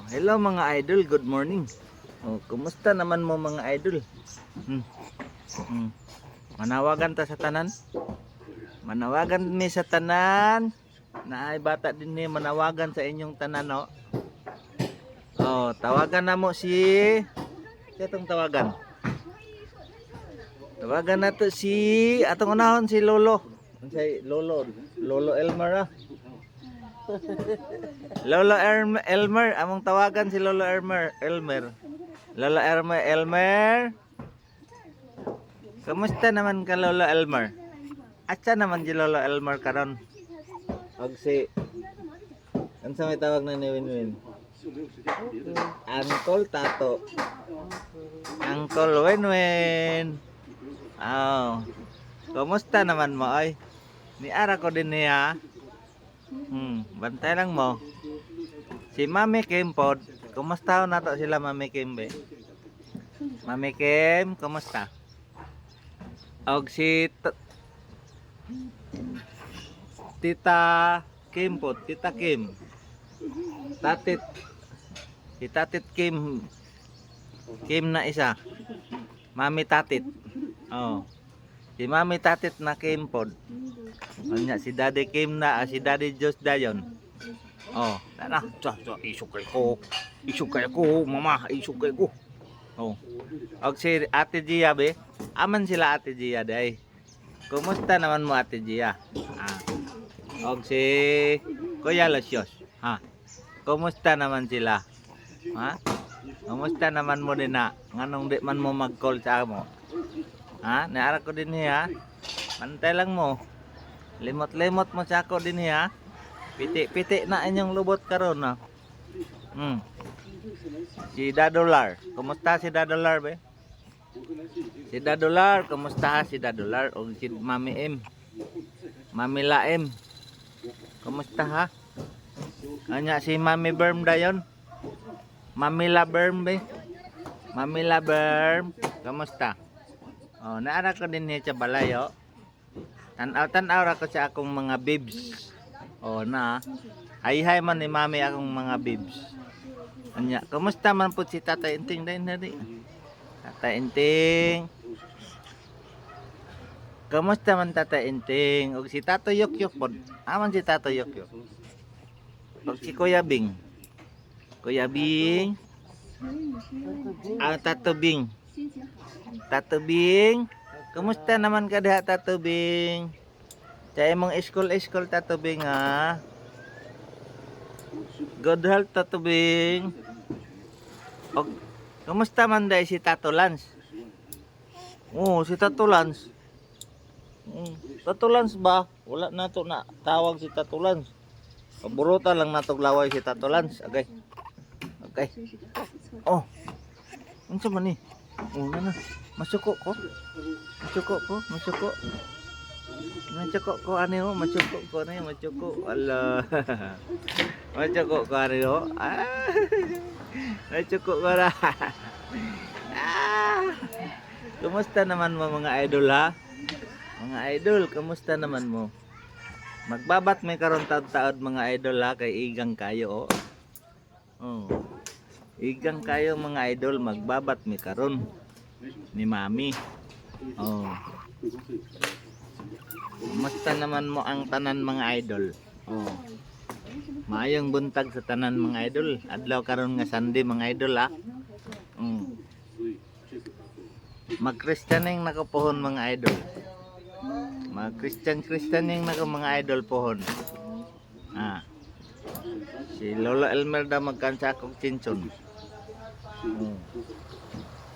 Hello mga idol, good morning. Kumusta naman mo mga idol? Hmm. Manawagan ta sa tanan. Manawagan mi sa tanan. Na ay bata din ni manawagan sa inyong tanan no. Tawagan na mo si itong tawagan. Tawagan na to si atong unahon si Lolo. Say Lolo Elmer ah. Lolo Elmer, among tawagan si Lolo Elmer. Lolo Elmer. Kumusta naman ka Lolo Elmer? Asa naman si Lolo Elmer karon? Og si unsa may tawag na ni Winwin? Uncle Tato. Uncle Winwin. Kumusta naman mo ay? Ni ara ko din niya. Bantay lang mo. Si Mami Kim pod. Kumusta na to sila Mami Kim be? Mami Kim, kumusta? Og si Tita Kim pod, Tita Kim. Tatit. Si Tatit Kim. Kim na isa. Mami Tatit. Si Mami Tatit na Kim pod. Anya si Daddy Kim na, si Daddy Jos dayon. Tara, isukay ko, mama, isukay ko. Og si Ate Gia be, aman sila Ate Gia day. Kumusta naman mo Ate Gia? Og si Kuya Lasios, kumusta naman sila? Kumusta naman mo din na? Nganong di man mo mag-call sa amo? Naara ko din niya. Pantay lang mo. Limot-limot mo sa ako din niya. Piti na inyong lubot karon na. Si Dadolar. Kumusta si Dadolar be? Si Dadolar, kumusta si Dadolar? O si Mami M. Mami La M. Kumusta ha? Anya si Mami Berm dayon? Mami La Berm be? Mami La Berm. Kumusta? Naara ko din niya sa balayo. Tanaw ra ko sa akong mga bibs. Hay man ni Mami akong mga bibs. Anya, kumusta man po si Tatay Inting din dali? Tatay Inting. Kumusta man Tatay Inting? Og si Tato Yokyok pod. Aman si Tato Yokyok. Og si Kuya Bing. Kuya Bing. Tato Bing. Tato Bing. Kumusta naman ka diha Tato Bing? Sa imong school Tato Bing ha? Good health Tato Bing. Og kumusta man dai si Tato Lance? Si Tato Lance. Tato Lance ba? Wala na to na tawag si Tato Lance. Paburutan lang natog laway si Tato Lance. Okay. Unsa man ni? Na. Masuko ko. Ala. Macuko ko ani ho. Macuko ko ra. Kumusta naman mo mga idol ha? Mga idol, kumusta naman mo? Magbabat may karon taud-taud mga idol ha kay igang kayo Igang kayo mga idol, magbabat may karon ni Mami. Kumusta naman mo ang tanan mga idol? Maayong buntag sa tanan mga idol. Adlaw karon nga Sunday mga idol ha. Mag-Christianing nako pohon mga idol. Mag-Christianing nako mga idol pohon. Si Lolo Elmer da magkansa kog chinchon.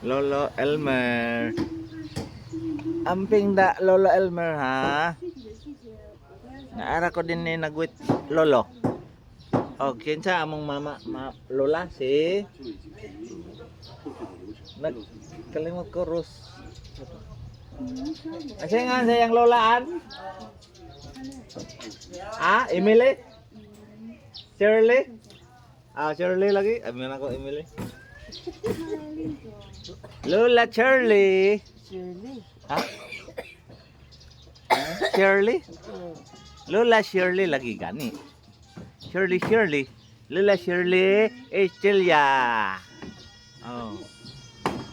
Lolo Elmer. Amping da Lolo Elmer ha. Naara ko din ni nagwit Lolo. Kinsa among mama Lola si kalimot ko Rus. Asa nga sayang Lolaan? Emily? Shirley? Shirley lagi? Amin ako Emily. Lola Shirley. Shirley? Lola Shirley lagi gani. Shirley. Lola Shirley Estrella. Oh.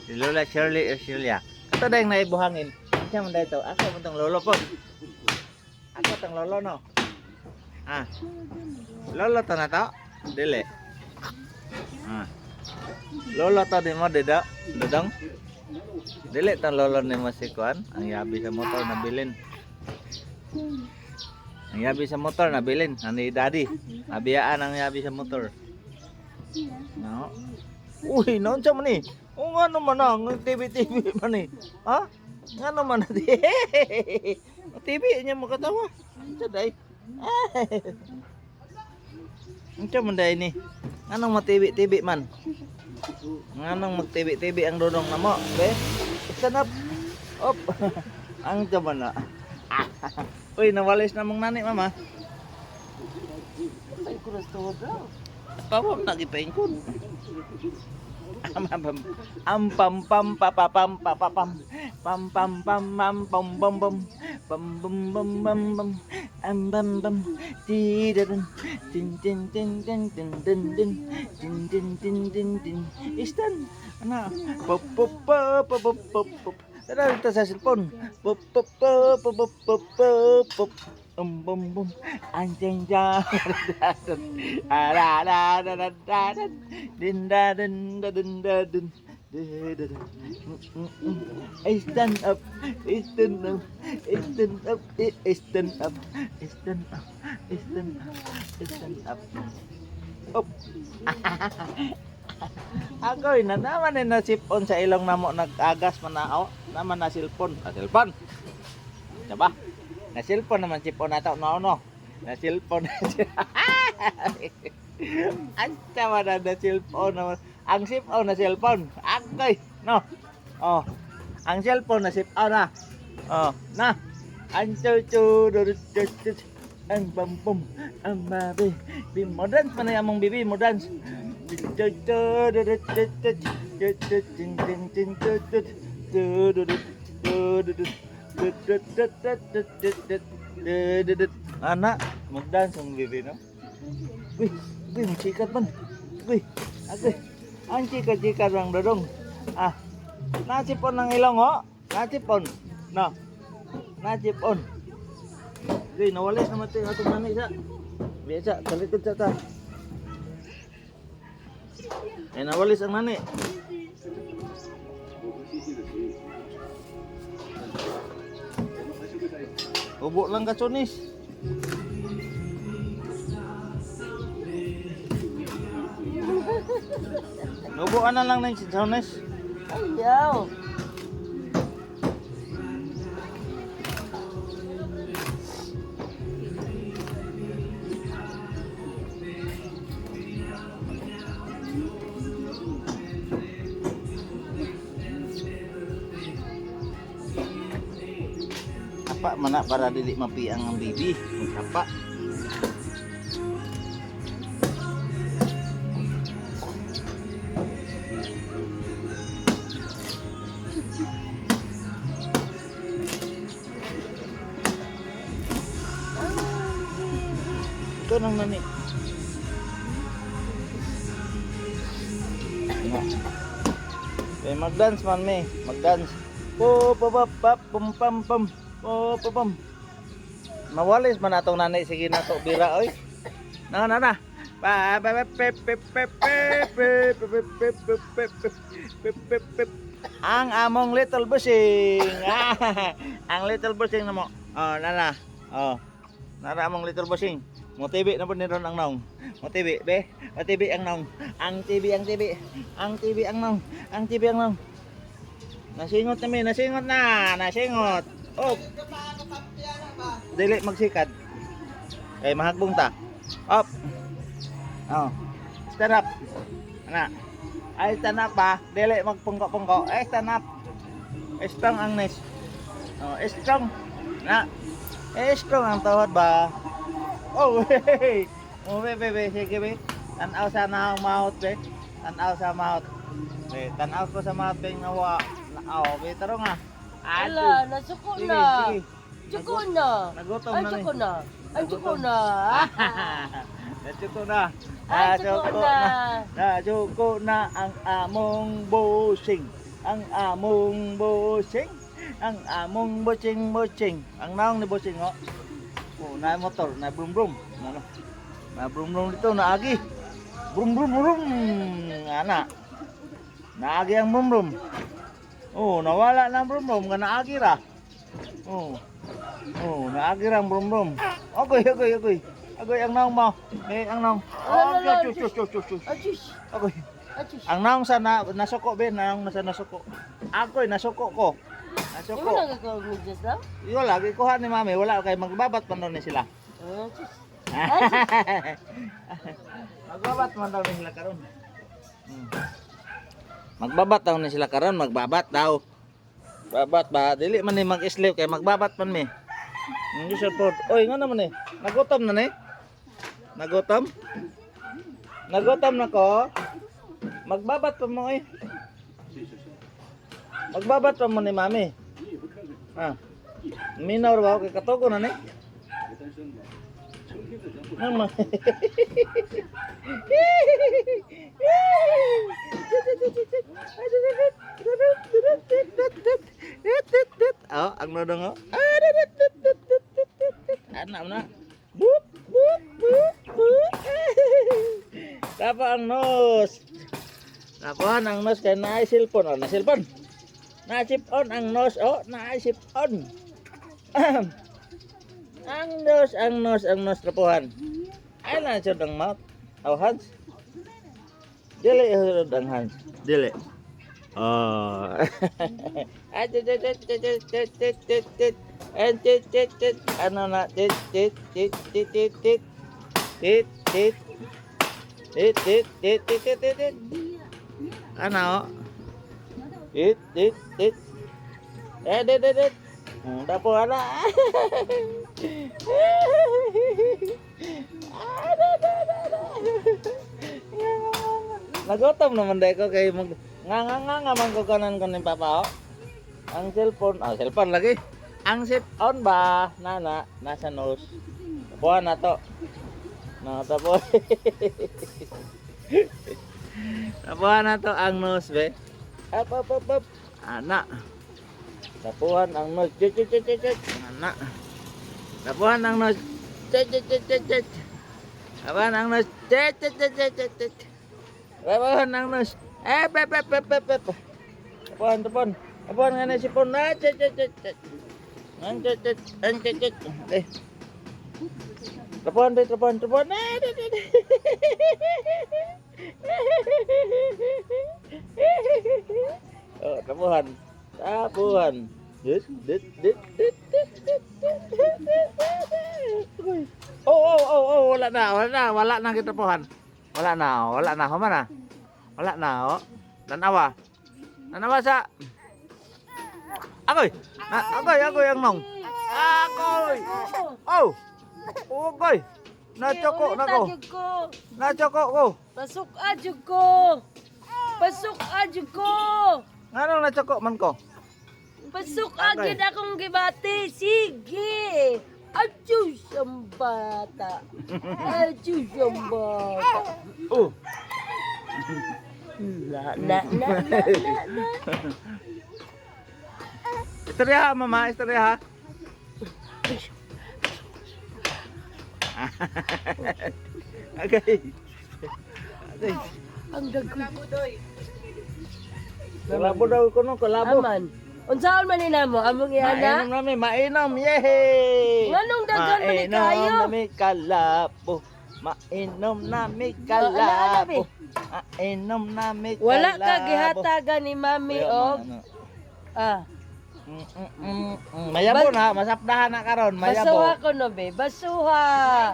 Si Lola Shirley Estrella. Kato dahil naibuhangin. Siya man dito. Ako man tong lolo po. Ako tong lolo no. Ah. Lolo to na to. Dili. Ah. Lolo to di mo dito. Dodong. Dili tong lolo ni mo si Kuan. Ang yabi sa motor na bilin. Ang yabi sa motor na bilin. Ani daddy. Abiyaan ang yabi sa motor. No. Uy, naon sa man ni? O nga naman ang TV man ni. Ha? Nga naman na TV niya makatawa. Sa day. Ang man day ni. Anong ma-TV man? Anong mag-TV ang dodong na mo? Be? Stand up. Op. Ang man na. Uy, nawalis na mong nani, mama. Ay, kuras tawag daw. Pawag na gipain ko. Am pam pam papapam papapam pam pam pam pam pam bam bam pam bam bam bam bam am bam bam ti dan tin tin tin tin tin tin tin tin tin tin tin tin istan ana pop pop pop pop pop pop tara kita sa cellphone pop pop pop pop pop pop bum bum anjing ja ada din da din da din da din stand up stand up stand up stand up stand up stand up stand up up ako na naman na sipon sa ilong namo nag-agas manao naman na cellphone diba? Na cellphone naman sipon nato no. Na cellphone. Anta man na cellphone naman. Ang cellphone na cellphone. Agay no. Oh. Ang cellphone na cellphone na. Oh, na. Ang chuchu ang bam bam ang baby. Mo dance man among bibi mo dance. Anak, mag-dance ang bibi, no? Uy, magsikat man. Uy, ang chikat-chikat ng dodong. Ah, nasipon ng ilong, ho? Nasipon. No, nasipon. Uy, nawalis naman ito yung atong nani sa. Biasa, talikod sa ta. Eh, nawalis ang nani. Ubo lang ka, Chunis. Ubuan na lang na si Chunis. Ayaw. Apa mana para dili mapiang ang bibi apa ito nang nani mag-dance man me mag-dance po pop pop pum pam pam oh, papam. Mawalis man atong nanay sige nato bira oy. Na. Pa ang among little busing. Ang little busing namo. Oh, nana. Oh. Nara among little busing. Mo TV na po ni ron ang naong. Mo TV be. Mo TV ang naong. Ang TV. Ang TV ang naong. Ang TV ang naong. Nasingot na. Nasingot. Oh. Dili magsikad. Kay mahagbong ta. Up. Oh. Stand up. Ana. Ay stand up ba? Dili magpungko-pungko. Ay stand up. Strong ang nes. Oh, strong. Na. Strong ang tawad ba? Oh, hey. Oh, be. Sige be. Tanaw sa mouth be. Tanaw sa mouth. Be, tanaw ko sa mouth be nawa. Oh, be taro nga. Ala, nasuko na. Sige. Suko na. Nagutom Ay, na ni. suko na. Ay, suko na. Nasuko na. Ay, suko na. Nasuko na ang among busing. Ang among busing. Ang among busing. Ang naong ni busing oh. Oh, na motor, na brum brum. Ano? Na brum brum dito, naagi. Brum brum brum. Ana. Naagi ang brum brum. Oh, nawala na ang brum brum, nga naagi ra. Oh. Oh, naagi ra ang brum brum. Agoy. Agoy ang naong mo. Ang naong. Oh, chus. Achus. Agoy. Achus. Ang naong sa nasuko ben, naong nasa nasuko. Agoy, nasuko ko. Imo Nasuko. na gagawin mo just daw? Iyo lagi kuha ni mami, wala kay magbabat man daw ni sila. Achus. Magbabat man daw ni sila karon. Magbabat daw ni sila karon, magbabat daw. Babat ba, dili man ni mag-sleep kay magbabat man mi. Hindi support. Oy, nga naman eh. Nagutom na ni. Nagutom? Nagutom na ko. Magbabat pa mo eh. Magbabat pa mo ni mami. Ah. Minaw ba kay katugo na ni? Mama. Oh, ang nodong oh. Anak na. Bup. Tapa ang nos. Nakuha ang nos kay naay cellphone. Oh, na cellphone. Na-chip on ang nos. Oh, naay chip on. Ang nos trapuhan. Ay na siya ang mouth. Oh, hands. Dili ihurod ang hands. Dili. Oh. Ano na tit. Ano? Tit. Dit. Dapo ana. Nagutom naman dai ko kay mag nga man ko kanan ko ni papa oh. Ang cellphone lagi. Ang cellphone ba nana nasa nose. Buwan na to. No, tapos. Tapuhan na to ang nose be. Up. Ana. Tapuhan ang nose. Ana. Tapuhan ang nose. Tapuhan ang nose. Tapuhan ang nose. Tapuhan. Tapuhan nga na si Pon. Tapuhan. Oh, tapuhan. Dit. Oh, wala na kita tapuhan. Wala na, humana. Wala na, oh. Nanawa sa. Agoy ang nong. Agoy. Oh. Agoy. Nachoko nako. Nachoko ko. Pasok adyo ko. Nganong nachoko man ko? Pasok Okay. agad akong gibati. Sige. Achus ang bata. Oh. Na. Istorya mama, istorya ha. Okay. Ang dagko. Kalabo daw ko no, kalabo. Aman. Unsaon man nina mo? Among ihana? Mainom nami, mainom. Yehey! Nganong daghan man ni kayo? Mainom nami kalabo. Mainom nami kalabo. Mainom nami kalabo. Wala ka gihatagan ni mami og ah. Mayabo na, masapdahan na karon, mayabo. Basuha ko no be, basuha.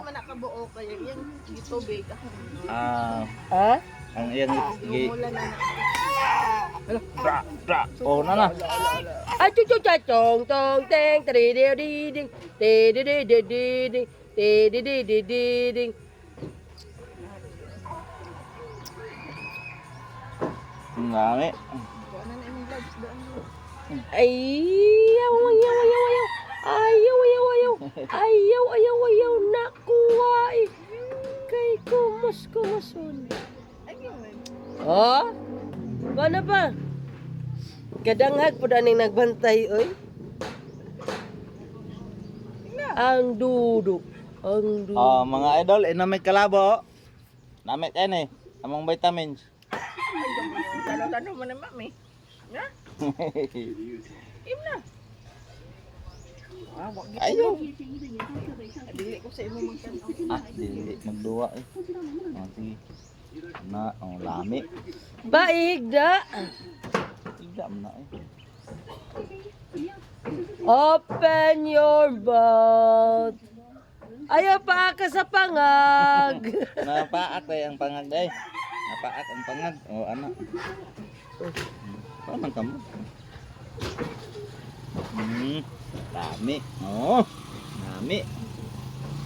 Ay, nakabuo kayo. Yan, tubig. Ah, Ha? ang iyang Mula na. bra. Oh, na. Ay chu chong tong teng tri di di ding di ding. Ang dami. Ayaw. Nakuha eh. Kay Kumusun. Ayun. Oh? Paano ba? Kadanghag po daning nagbantay, oy. Ang dudok. Ang dudok. Oh, mga idol, inamit kalabo. Namit yan eh. Among vitamins. Talo-talo mo na, mami. Na? Im na. Ah, wag Ayaw. dili ko sa imo magtanaw. Ah, dili magduwa eh. Oh, sige. Na, oh, lami. Baigda. Tiga mo na eh. Open your mouth. Ayaw pa ka sa pangag. Napaak eh ang pangag eh. Napaak ang pangag. Oh, anak. Paano ka mo? Dami. Oh, dami.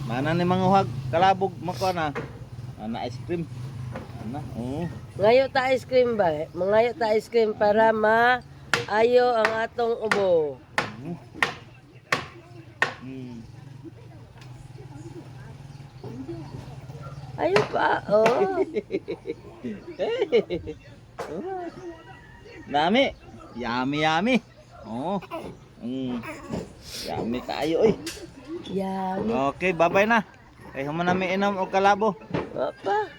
Mana ni mga uhag kalabog mako na. Ana ice cream. Ana, oh. Ngayo ta ice cream ba? Mangayo ta ice cream para maayo ang atong ubo. Mm. Ayaw pa. Oh. Dami. Yummy, yummy. Oh. Yummy kayo eh. Yan. Okay, bye-bye na. Kay human na may inom o kalabo. Apa?